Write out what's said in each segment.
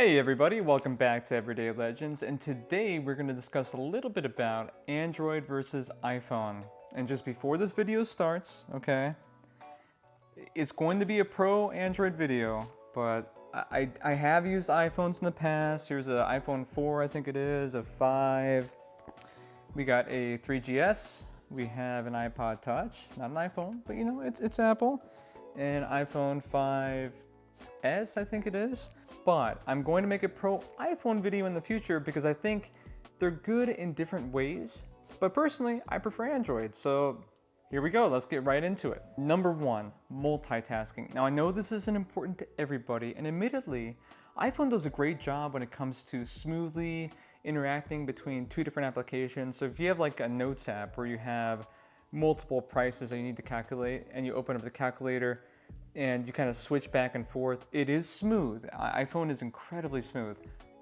Hey everybody, welcome back to Everyday Legends, and today we're going to discuss a little bit about Android versus iPhone. And just before this video starts, okay, it's going to be a pro Android video, but I have used iPhones in the past. Here's an iPhone 4, I think it is, a 5. We got a 3GS, we have an iPod Touch, not an iPhone, but you know, it's Apple, and iPhone 5S, I think it is. But I'm going to make a pro iPhone video in the future because I think they're good in different ways. But personally, I prefer Android. So here we go. Let's get right into it. Number one, multitasking. Now I know this isn't important to everybody, and admittedly, iPhone does a great job when it comes to smoothly interacting between two different applications. So if you have like a notes app where you have multiple prices that you need to calculate and you open up the calculator and you kind of switch back and forth, it is smooth. iPhone is incredibly smooth,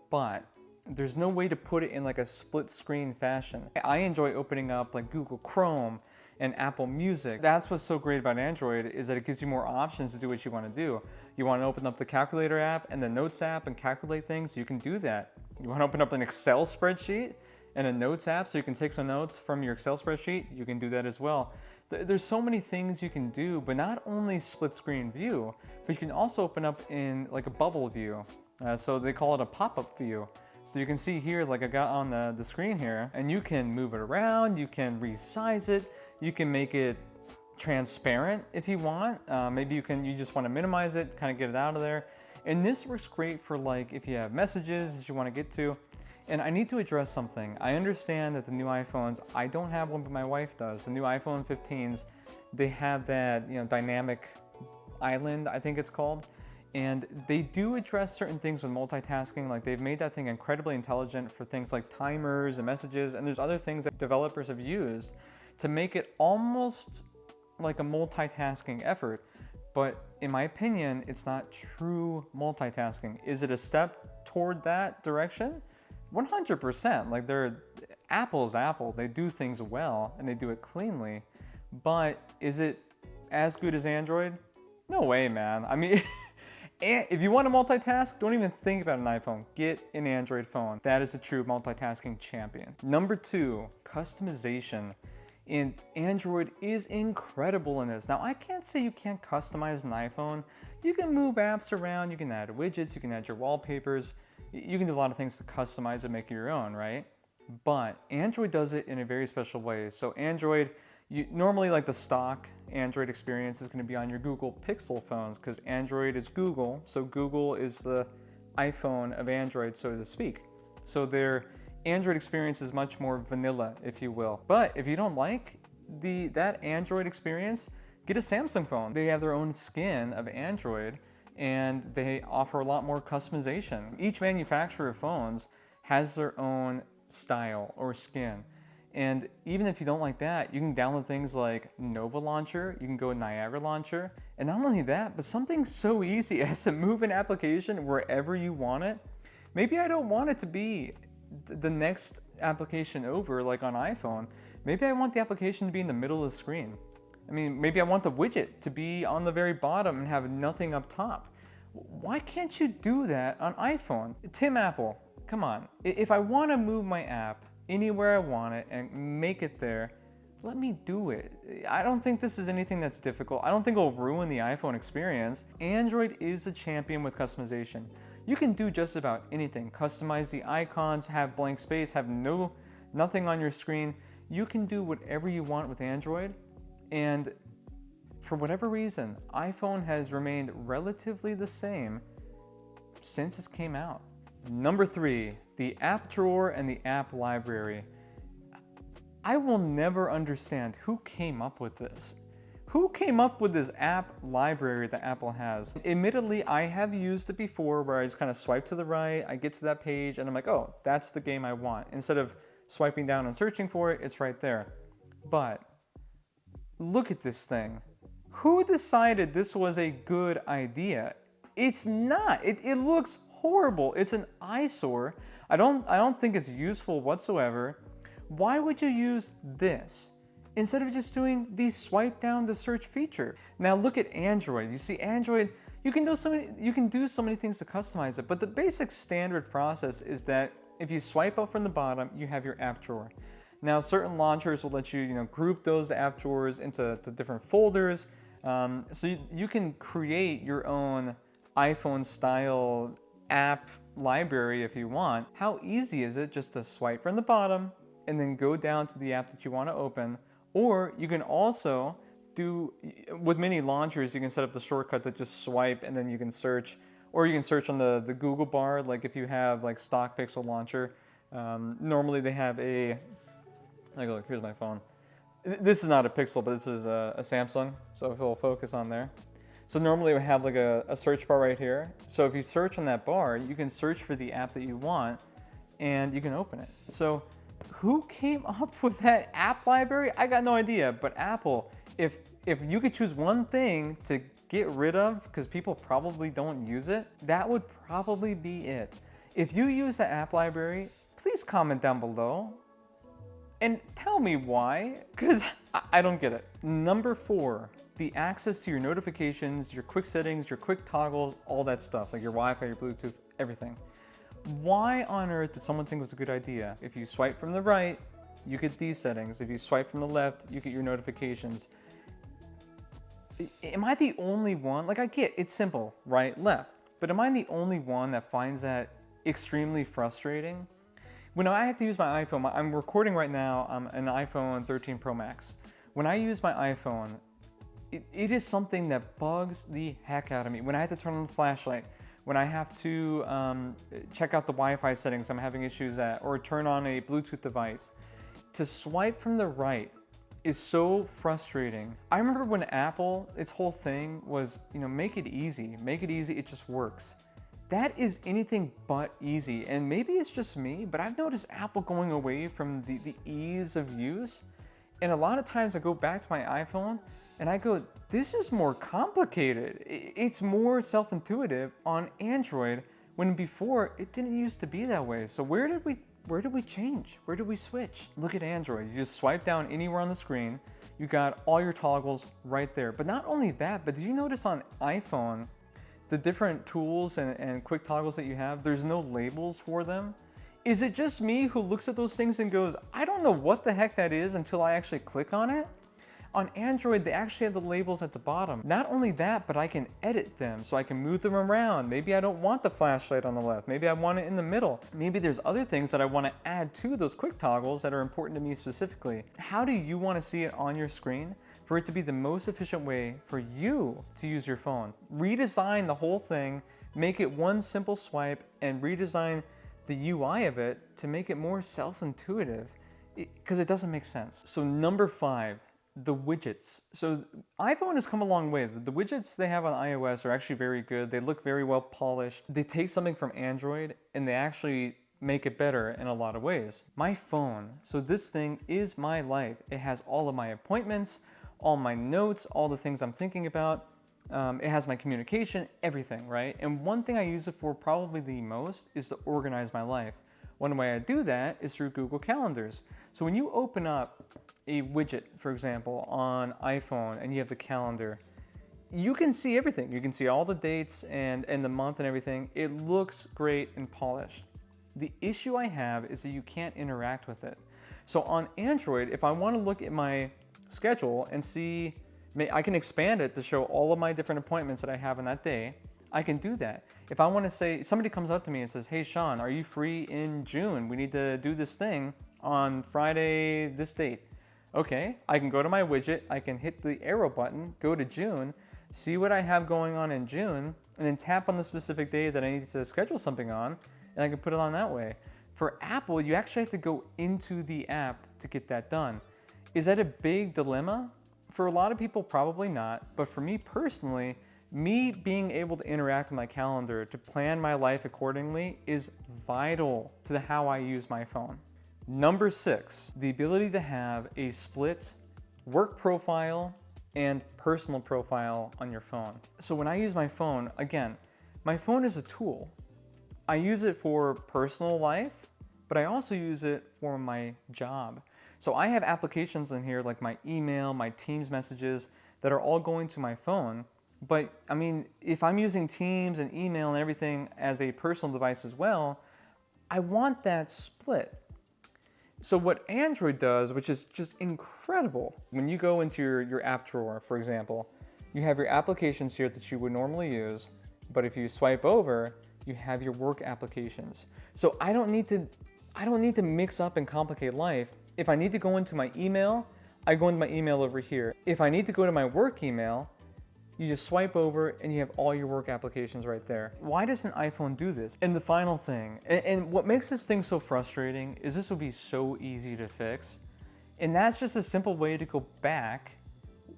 but there's no way to put it in like a split screen fashion. I enjoy opening up like Google Chrome and Apple Music. That's what's so great about Android, is that it gives you more options to do what you want to do. You want to open up the calculator app and the notes app and calculate things, you can do that. You want to open up an Excel spreadsheet and a notes app so you can take some notes from your Excel spreadsheet, you can do that as well. There's so many things you can do, but not only split screen view, but you can also open up in like a bubble view. So they call it a pop-up view. So you can see here, like I got on the screen here, and you can move it around, you can resize it, you can make it transparent if you want. Maybe you just want to minimize it, kind of get it out of there. And this works great for like if you have messages that you want to get to. And I need to address something. I understand that the new iPhones, I don't have one, but my wife does. The new iPhone 15s, they have that, dynamic island, I think it's called. And they do address certain things with multitasking. Like they've made that thing incredibly intelligent for things like timers and messages. And there's other things that developers have used to make it almost like a multitasking effort. But in my opinion, it's not true multitasking. Is it a step toward that direction? 100%. Like Apple's Apple. They do things well and they do it cleanly. But is it as good as Android? No way, man. I mean, if you want to multitask, don't even think about an iPhone. Get an Android phone. That is a true multitasking champion. Number two, customization. And Android is incredible in this. Now, I can't say you can't customize an iPhone. You can move apps around, you can add widgets, you can add your wallpapers. You can do a lot of things to customize and make it your own, right? But Android does it in a very special way. So Android, normally like the stock Android experience is going to be on your Google Pixel phones because Android is Google. So Google is the iPhone of Android, so to speak. So their Android experience is much more vanilla, if you will. But if you don't like that Android experience, get a Samsung phone. They have their own skin of Android, and they offer a lot more customization. Each manufacturer of phones has their own style or skin. And even if you don't like that, you can download things like Nova Launcher, you can go Niagara Launcher, and not only that, but something so easy as to move an application wherever you want it. Maybe I don't want it to be the next application over, like on iPhone. Maybe I want the application to be in the middle of the screen. I mean, maybe I want the widget to be on the very bottom and have nothing up top. Why can't you do that on iPhone? Tim Apple, come on. If I want to move my app anywhere I want it and make it there, let me do it. I don't think this is anything that's difficult. I don't think it'll ruin the iPhone experience. Android is the champion with customization. You can do just about anything. Customize the icons, have blank space, have nothing on your screen. You can do whatever you want with Android. And for whatever reason, iPhone has remained relatively the same since it came out. Number three, the app drawer and the app library. I will never understand who came up with this. Who came up with this app library that Apple has? Admittedly, I have used it before where I just kind of swipe to the right, I get to that page, and I'm like, oh, that's the game I want. Instead of swiping down and searching for it, it's right there. But look at this thing. Who decided this was a good idea? It's not. It looks horrible. It's an eyesore. I don't think it's useful whatsoever. Why would you use this instead of just doing the swipe down to search feature? Now look at Android. You see Android, You can do so many things to customize it, but the basic standard process is that if you swipe up from the bottom, you have your app drawer. Now, certain launchers will let you, group those app drawers into different folders, so you can create your own iPhone-style app library if you want. How easy is it just to swipe from the bottom and then go down to the app that you want to open? Or you can also do, with many launchers, you can set up the shortcut to just swipe and then you can search, or you can search on the Google bar, like if you have like stock Pixel launcher. Normally they have look, here's my phone. This is not a Pixel, but this is a Samsung, so if it'll focus on there. So normally we have like a search bar right here. So if you search on that bar, you can search for the app that you want and you can open it. So who came up with that app library? I got no idea, but Apple, if you could choose one thing to get rid of, because people probably don't use it, that would probably be it. If you use the app library, please comment down below and tell me why, because I don't get it. Number 4, the access to your notifications, your quick settings, your quick toggles, all that stuff, like your Wi-Fi, your Bluetooth, everything. Why on earth did someone think it was a good idea? If you swipe from the right, you get these settings. If you swipe from the left, you get your notifications. Am I the only one? Like, I get it's simple, right, left, but am I the only one that finds that extremely frustrating? When I have to use my iPhone, I'm recording right now an iPhone 13 Pro Max. When I use my iPhone, it is something that bugs the heck out of me. When I have to turn on the flashlight, when I have to check out the Wi-Fi settings I'm having issues at, or turn on a Bluetooth device, to swipe from the right is so frustrating. I remember when Apple, its whole thing was, make it easy, it just works. That is anything but easy, and maybe it's just me, but I've noticed Apple going away from the ease of use, and a lot of times I go back to my iPhone and I go, this is more complicated. It's more self-intuitive on Android, when before it didn't used to be that way. So where did we change? Where did we switch? Look at Android. You just swipe down anywhere on the screen. You got all your toggles right there. But not only that, but did you notice on iPhone, the different tools and quick toggles that you have, there's no labels for them? Is it just me who looks at those things and goes, I don't know what the heck that is until I actually click on it? On Android, they actually have the labels at the bottom. Not only that, but I can edit them, so I can move them around. Maybe I don't want the flashlight on the left. Maybe I want it in the middle. Maybe there's other things that I want to add to those quick toggles that are important to me specifically. How do you want to see it on your screen for it to be the most efficient way for you to use your phone? Redesign the whole thing, make it one simple swipe, and redesign the UI of it to make it more self-intuitive, because it doesn't make sense. So number 5, the widgets. So iPhone has come a long way. The widgets they have on iOS are actually very good. They look very well polished. They take something from Android and they actually make it better in a lot of ways. My phone, so this thing is my life. It has all of my appointments, all my notes, all the things I'm thinking about. It has my communication, everything, right? And one thing I use it for probably the most is to organize my life. One way I do that is through Google Calendars. So when you open up a widget, for example, on iPhone and you have the calendar, you can see everything. You can see all the dates and the month and everything. It looks great and polished. The issue I have is that you can't interact with it. So on Android, if I want to look at my schedule and see, I can expand it to show all of my different appointments that I have on that day. I can do that. If I want to say, somebody comes up to me and says, hey Sean, are you free in June? We need to do this thing on Friday, this date. Okay, I can go to my widget, I can hit the arrow button, go to June, see what I have going on in June, and then tap on the specific day that I need to schedule something on, and I can put it on that way. For Apple, you actually have to go into the app to get that done. Is that a big dilemma? For a lot of people, probably not, but for me personally, me being able to interact with my calendar, to plan my life accordingly, is vital to how I use my phone. Number 6, the ability to have a split work profile and personal profile on your phone. So when I use my phone, again, my phone is a tool. I use it for personal life, but I also use it for my job. So I have applications in here like my email, my Teams messages that are all going to my phone. But I mean, if I'm using Teams and email and everything as a personal device as well, I want that split. So what Android does, which is just incredible, when you go into your app drawer, for example, you have your applications here that you would normally use, but if you swipe over, you have your work applications. So I don't need to mix up and complicate life. If I need to go into my email, I go into my email over here. If I need to go to my work email, you just swipe over and you have all your work applications right there. Why does an iPhone do this? And the final thing, and what makes this thing so frustrating is this would be so easy to fix. And that's just a simple way to go back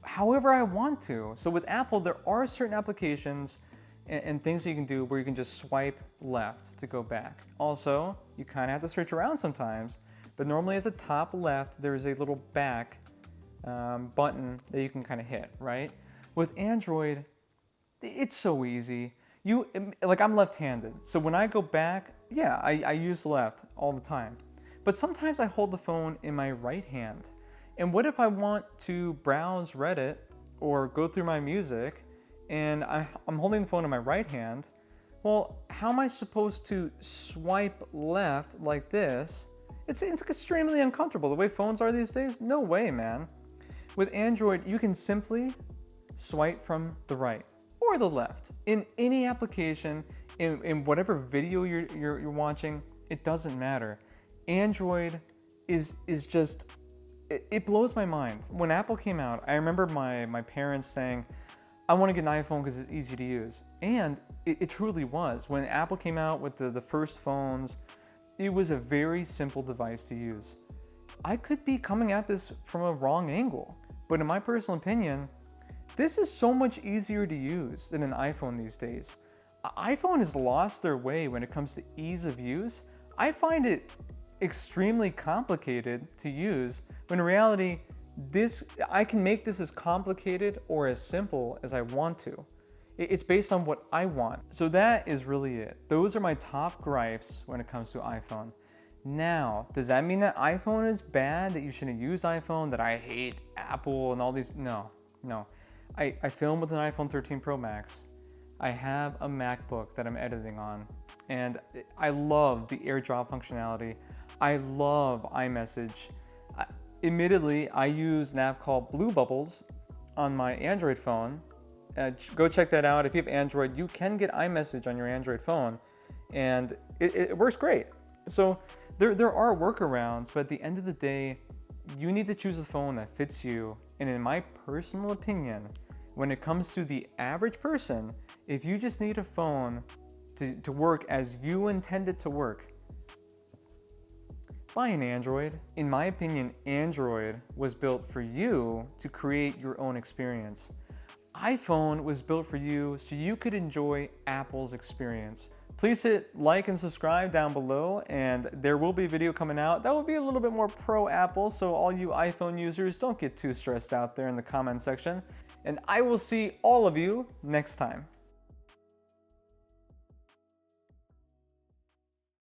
however I want to. So with Apple, there are certain applications and things that you can do where you can just swipe left to go back. Also, you kind of have to search around sometimes, but normally at the top left, there's a little back button that you can kind of hit, right? With Android, it's so easy. Like I'm left-handed, so when I go back, yeah, I use left all the time. But sometimes I hold the phone in my right hand. And what if I want to browse Reddit or go through my music and I'm holding the phone in my right hand? Well, how am I supposed to swipe left like this? It's extremely uncomfortable. The way phones are these days, no way, man. With Android, you can simply swipe from the right or the left in any application, in whatever video you're watching. It doesn't matter. Android is just, it blows my mind. When Apple came out, I remember my parents saying, I want to get an iPhone because it's easy to use. And it truly was. When Apple came out with the first phones, it was a very simple device to use. I could be coming at this from a wrong angle, but in my personal opinion, this is so much easier to use than an iPhone these days. iPhone has lost their way when it comes to ease of use. I find it extremely complicated to use, when in reality, I can make this as complicated or as simple as I want to. It's based on what I want. So that is really it. Those are my top gripes when it comes to iPhone. Now, does that mean that iPhone is bad, that you shouldn't use iPhone, that I hate Apple and all these? No. I film with an iPhone 13 Pro Max. I have a MacBook that I'm editing on, and I love the AirDrop functionality. I love iMessage. Admittedly, I use an app called Blue Bubbles on my Android phone. Go check that out. If you have Android, you can get iMessage on your Android phone, and it works great. So there are workarounds, but at the end of the day, you need to choose a phone that fits you. And in my personal opinion, when it comes to the average person, if you just need a phone to work as you intend it to work, buy an Android. In my opinion, Android was built for you to create your own experience. iPhone was built for you so you could enjoy Apple's experience. Please hit like and subscribe down below, and there will be a video coming out that will be a little bit more pro Apple, so all you iPhone users, don't get too stressed out there in the comment section. And I will see all of you next time.